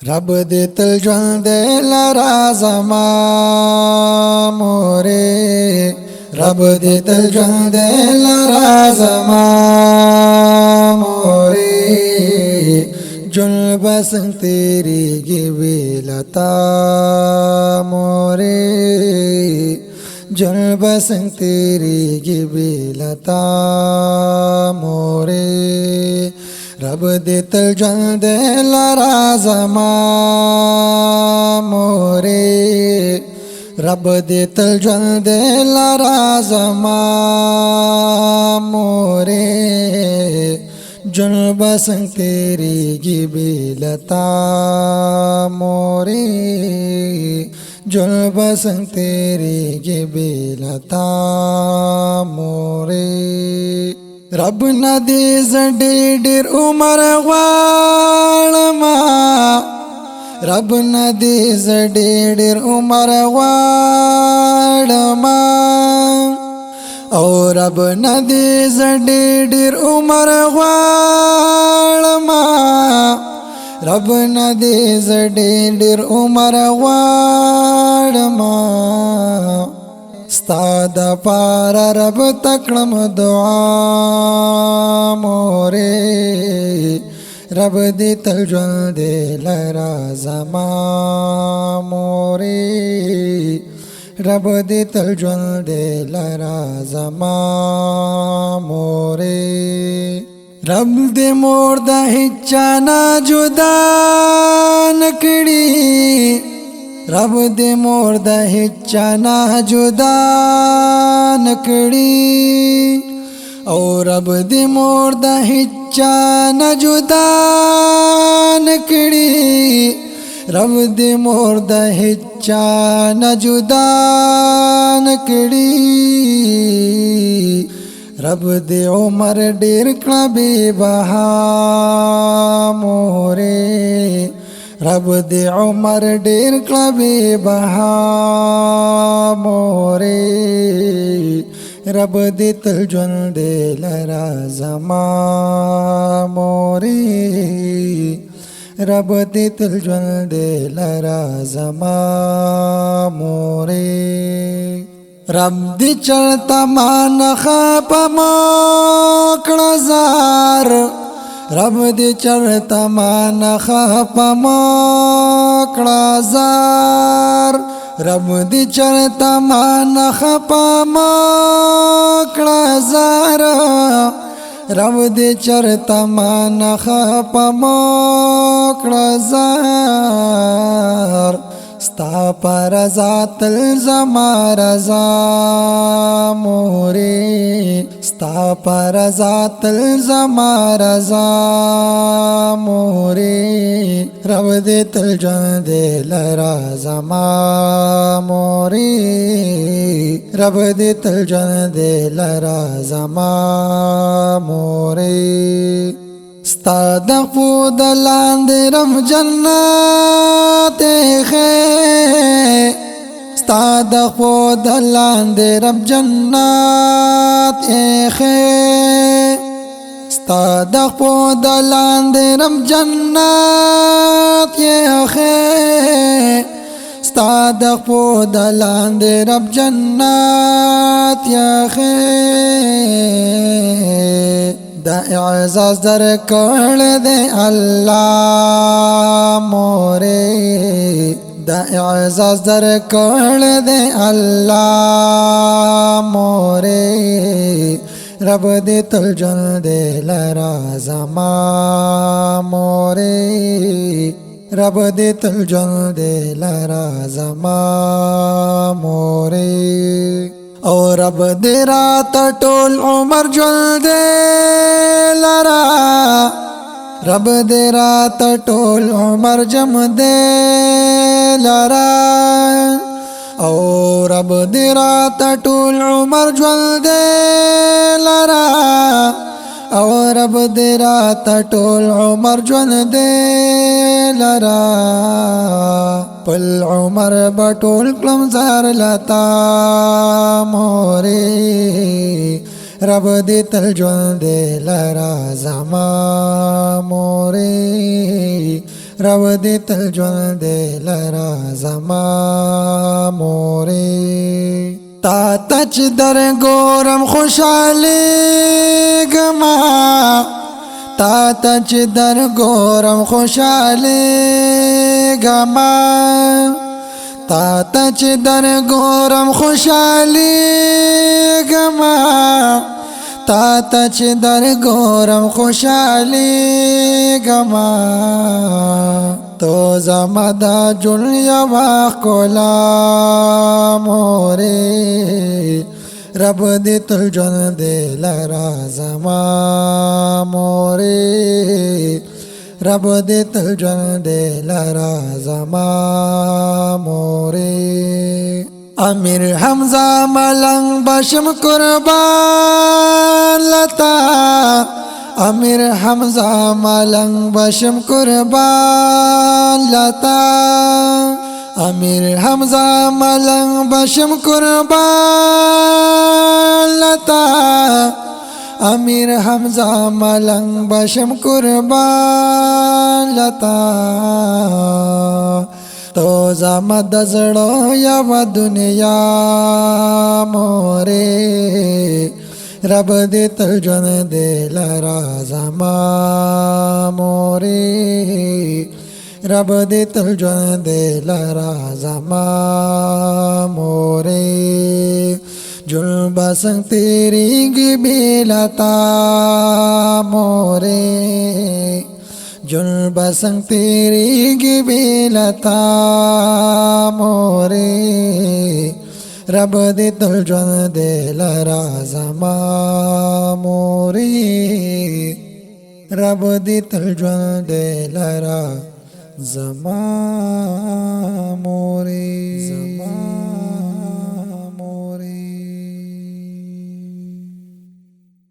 रब दे तल ژوند لرا زما मोरे रब दे तल ژوند لرا زما मोरे जुल बसंग तेरी गिवी लता मोरे जुल बसंग तेरी गिवी लता मोरे रब दे तल ژوند لرا زما मोरे रब दे तल ژوند لرا زما मोरे जुल बसंग तेरी गिवी लता मोरे जुल बसंग तेरी गिवी लता मोरे रब नदी जडेर उमर वालमा रब नदी जडेर उमर वालमा और रब नदी जडेर उमर वालमा रब नदी जडेर उमर वालमा स्ताद पार रब तकड़म दुआ मोरे रब दे तल ژوند لرا زما मोरे रब दे तल ژوند لرا زما मोरे रब दे मोर द हिच्चा ना जुदा नकड़ी रब दे मोर द हिच्चा ना जुदा नकड़ी और रब दे मोर द हिच्चा ना जुदा नकड़ी रब दे मोर द हिच्चा ना जुदा नकड़ी रब दे उमर डेर कबे बहा मोरे रब दे उमर डेर कबे बहा मोरे रब दे तल ژوند لرا زما मोरे रब दे तल ژوند لرا زما मोरे रब दे चढ़ता मान खाप मोकड़ा जार रब दे चढ़ता मान खाप मोकड़ा जार रब दे चढ़ता मान खाप मोकड़ा जार रब दे चढ़ता मान खाप मोकड़ा जार स्ता पर जातल जमा रजा मोरे स्ता पर जातल जमा रजा मोरे रब दे तल ژوند لرا زما मोरे रब दे तल ژوند لرا زما मोरे स्ता د خود لاندې رب جنت خې स्ता د خود لاندې رب جنت خې स्ता د خود لاندې رب جنت خې स्ता د خود لاندې رب جنت خې دا اعزاز در کړ دے الله मोरे دا اعزاز در کړ دے الله मोरे रब दे तल ژوند لرا زما मोरे रब दे तल ژوند لرا زما मोरे और रब दे रात टोल उमर ژوند لرا रब दे रात टोल उमर जम दे लरा और रब दे रात टोल उमर ژوند لرا और रब दे रात टोल उमर ژوند لرا पल उमर बटोल कलम जार लता मोरे रब दे तल ژوند لرا زما मोरे رب دې تل ژوند دې لرا زما مورې تا ته چې در ګورم خوشحالېږمه تا ته چې در ګورم خوشحالېږمه تا ته چې در ګورم خوشحالېږمه تا ته چې در ګورم خوشحالېږمه تو زما د ژوند یوه ښکلا مورې رب دې تل ژوند دې لرا زما مورې رب دې تل ژوند دې لرا زما مورې امیر حمزه ملنګ بشم قربان لتا امیر حمزه ملنګ بشم قربان لتا امیر حمزه ملنګ بشم قربان لتا امیر حمزه ملنګ بشم قربان لتا تو زما د زړه یوه دنیا مورې رب دې تل ژوند دې لرا زما مورې رب دې تل ژوند دې لرا زما مورې ژوند به څنګه تېرېږي بې له تا مورې ژوند به څنګه تېرېږي بې له تا مورې رب دې تل ژوند دې لرا زما مورې رب دې تل ژوند دې لرا زما